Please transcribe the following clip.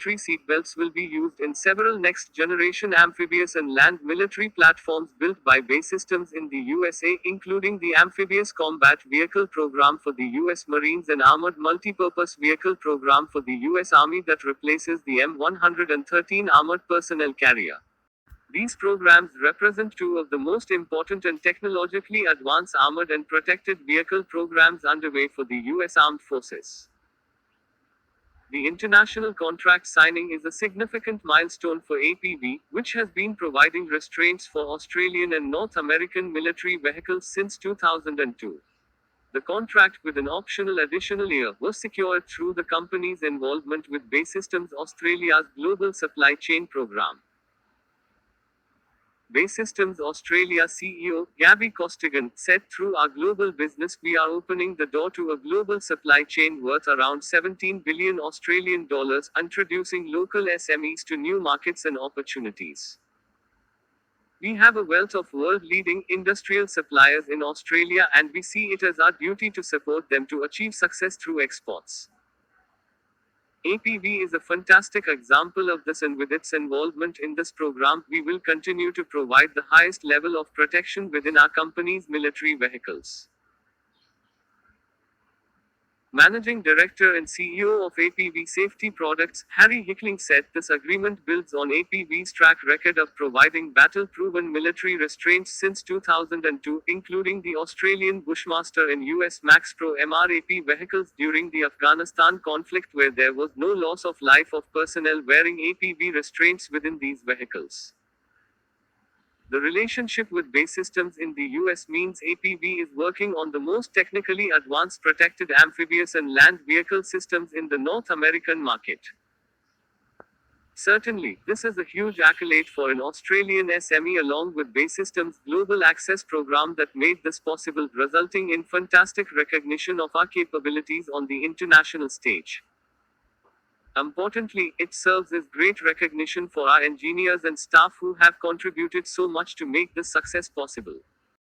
military seatbelts will be used in several next-generation amphibious and land military platforms built by BAE Systems in the USA, including the Amphibious Combat Vehicle Program for the U.S. Marines and Armored Multipurpose Vehicle Program for the U.S. Army that replaces the M113 Armored Personnel Carrier. These programs represent two of the most important and technologically advanced armored and protected vehicle programs underway for the U.S. Armed Forces. The international contract signing is a significant milestone for APV, which has been providing restraints for Australian and North American military vehicles since 2002. The contract, with an optional additional year, was secured through the company's involvement with BAE Systems Australia's Global Supply Chain Program. BAE Systems Australia CEO, Gabby Costigan, said, "Through our global business we are opening the door to a global supply chain worth around 17 billion Australian dollars, introducing local SMEs to new markets and opportunities. We have a wealth of world-leading industrial suppliers in Australia and we see it as our duty to support them to achieve success through exports." APV is a fantastic example of this, and with its involvement in this program, we will continue to provide the highest level of protection within our company's military vehicles. Managing Director and CEO of APV Safety Products, Harry Hickling, said, "This agreement builds on APV's track record of providing battle-proven military restraints since 2002, including the Australian Bushmaster and US Max Pro MRAP vehicles during the Afghanistan conflict, where there was no loss of life of personnel wearing APV restraints within these vehicles." The relationship with BAE Systems in the US means APV is working on the most technically advanced protected amphibious and land vehicle systems in the North American market. Certainly, this is a huge accolade for an Australian SME along with BAE Systems' Global Access program that made this possible, resulting in fantastic recognition of our capabilities on the international stage. Importantly, it serves as great recognition for our engineers and staff who have contributed so much to make this success possible.